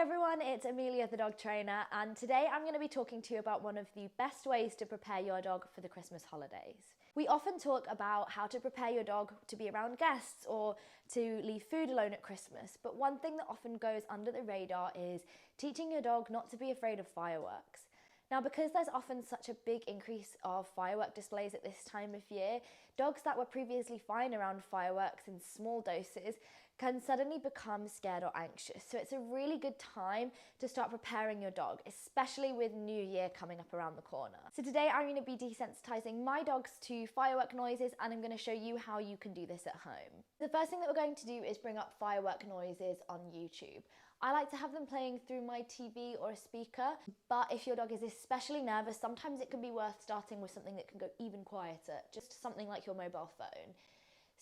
everyone, it's Amelia the dog trainer, and today I'm going to be talking to you about one of the best ways to prepare your dog for the Christmas holidays. We often talk about how to prepare your dog to be around guests or to leave food alone at Christmas, but one thing that often goes under the radar is teaching your dog not to be afraid of fireworks. Now, because there's often such a big increase of firework displays at this time of year, dogs that were previously fine around fireworks in small doses can suddenly become scared or anxious. So it's a really good time to start preparing your dog, especially with New Year coming up around the corner. So today I'm going to be desensitizing my dogs to firework noises, and I'm going to show you how you can do this at home. The first thing that we're going to do is bring up firework noises on YouTube. I like to have them playing through my TV or a speaker, but if your dog is especially nervous, sometimes it can be worth starting with something that can go even quieter, just something like your mobile phone.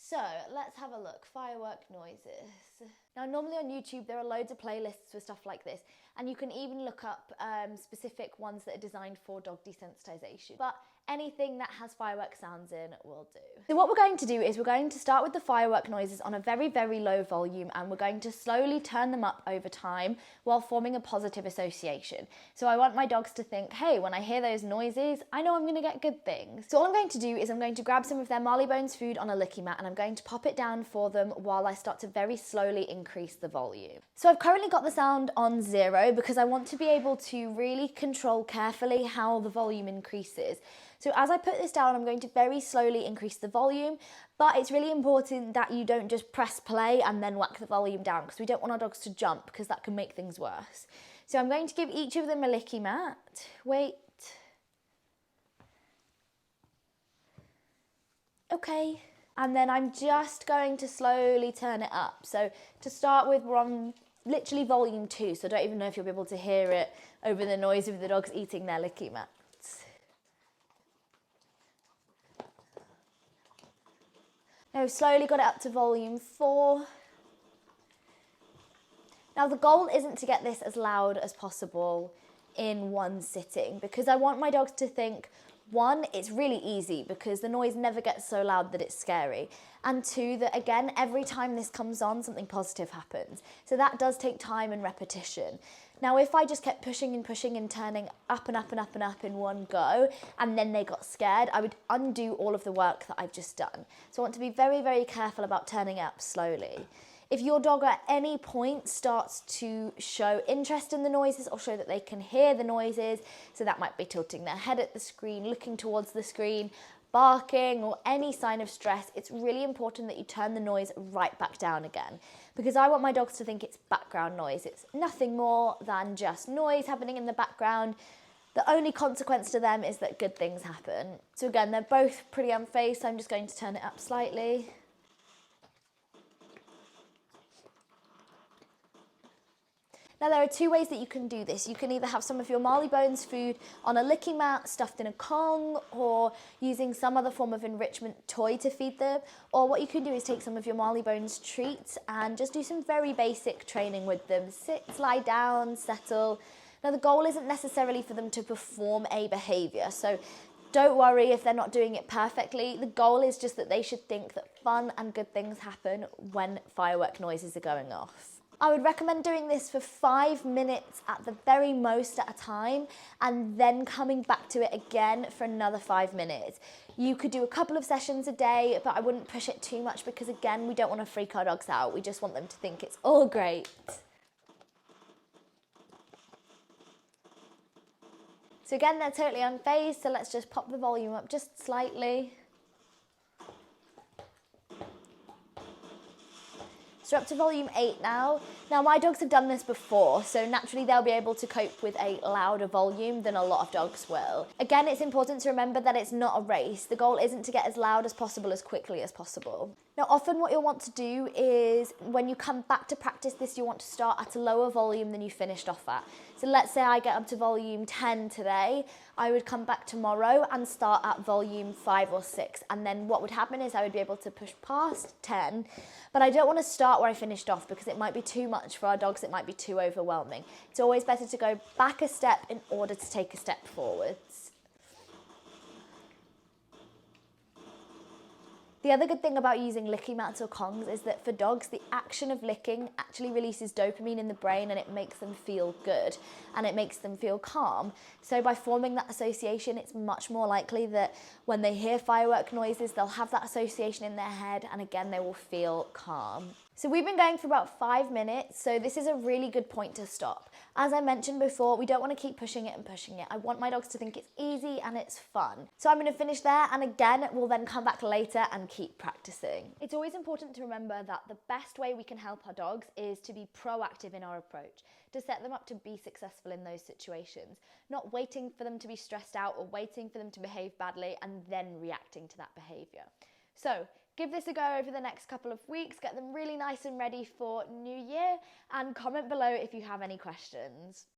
So let's have a look. Firework noises. Now, normally on YouTube there are loads of playlists for stuff like this, and you can even look up specific ones that are designed for dog desensitization. But anything that has firework sounds in will do. So what we're going to do is we're going to start with the firework noises on a very, very low volume, and we're going to slowly turn them up over time while forming a positive association. So I want my dogs to think, hey, when I hear those noises, I know I'm going to get good things. So all I'm going to do is I'm going to grab some of their Marleybones food on a licky mat, and I'm going to pop it down for them while I start to very slowly increase the volume. So I've currently got the sound on 0 because I want to be able to really control carefully how the volume increases. So as I put this down, I'm going to very slowly increase the volume, but it's really important that you don't just press play and then whack the volume down, because we don't want our dogs to jump, because that can make things worse. So I'm going to give each of them a licky mat. Wait. Okay. And then I'm just going to slowly turn it up. So to start with, we're on literally volume 2, so I don't even know if you'll be able to hear it over the noise of the dogs eating their licky mats. Now we've slowly got it up to volume 4. Now the goal isn't to get this as loud as possible in one sitting, because I want my dogs to think, 1, it's really easy because the noise never gets so loud that it's scary. And 2, that again, every time this comes on, something positive happens. So that does take time and repetition. Now, if I just kept pushing and turning up and up and up and up in one go, and then they got scared, I would undo all of the work that I've just done. So I want to be very, very careful about turning it up slowly. If your dog at any point starts to show interest in the noises or show that they can hear the noises, so that might be tilting their head at the screen, looking towards the screen, barking, or any sign of stress, it's really important that you turn the noise right back down again, because I want my dogs to think it's background noise. It's nothing more than just noise happening in the background. The only consequence to them is that good things happen. So again, they're both pretty unfazed, so I'm just going to turn it up slightly. Now there are 2 ways that you can do this. You can either have some of your Marleybones food on a licky mat, stuffed in a Kong, or using some other form of enrichment toy to feed them. Or what you can do is take some of your Marleybones treats and just do some very basic training with them. Sit, lie down, settle. Now the goal isn't necessarily for them to perform a behaviour, so don't worry if they're not doing it perfectly. The goal is just that they should think that fun and good things happen when firework noises are going off. I would recommend doing this for 5 minutes at the very most at a time, and then coming back to it again for another 5 minutes. You could do a couple of sessions a day, but I wouldn't push it too much, because again, we don't want to freak our dogs out. We just want them to think it's all great. So again, they're totally unfazed, so let's just pop the volume up just slightly. So up to volume 8 now. Now my dogs have done this before, so naturally they'll be able to cope with a louder volume than a lot of dogs will. Again, it's important to remember that it's not a race. The goal isn't to get as loud as possible as quickly as possible. Now often what you'll want to do is, when you come back to practice this, you want to start at a lower volume than you finished off at. So let's say I get up to volume 10 today, I would come back tomorrow and start at volume 5 or 6, and then what would happen is I would be able to push past 10, but I don't want to start where I finished off, because it might be too much for our dogs, it might be too overwhelming. It's always better to go back a step in order to take a step forwards. The other good thing about using licky mats or Kongs is that for dogs, the action of licking actually releases dopamine in the brain and it makes them feel good and it makes them feel calm. So by forming that association, it's much more likely that when they hear firework noises, they'll have that association in their head and again, they will feel calm. So we've been going for about 5 minutes, so this is a really good point to stop. As I mentioned before, we don't want to keep pushing it and pushing it. I want my dogs to think it's easy and it's fun. So I'm going to finish there, and again, we'll then come back later and keep practicing. It's always important to remember that the best way we can help our dogs is to be proactive in our approach, to set them up to be successful in those situations, not waiting for them to be stressed out or waiting for them to behave badly and then reacting to that behaviour. So give this a go over the next couple of weeks, get them really nice and ready for New Year, and comment below if you have any questions.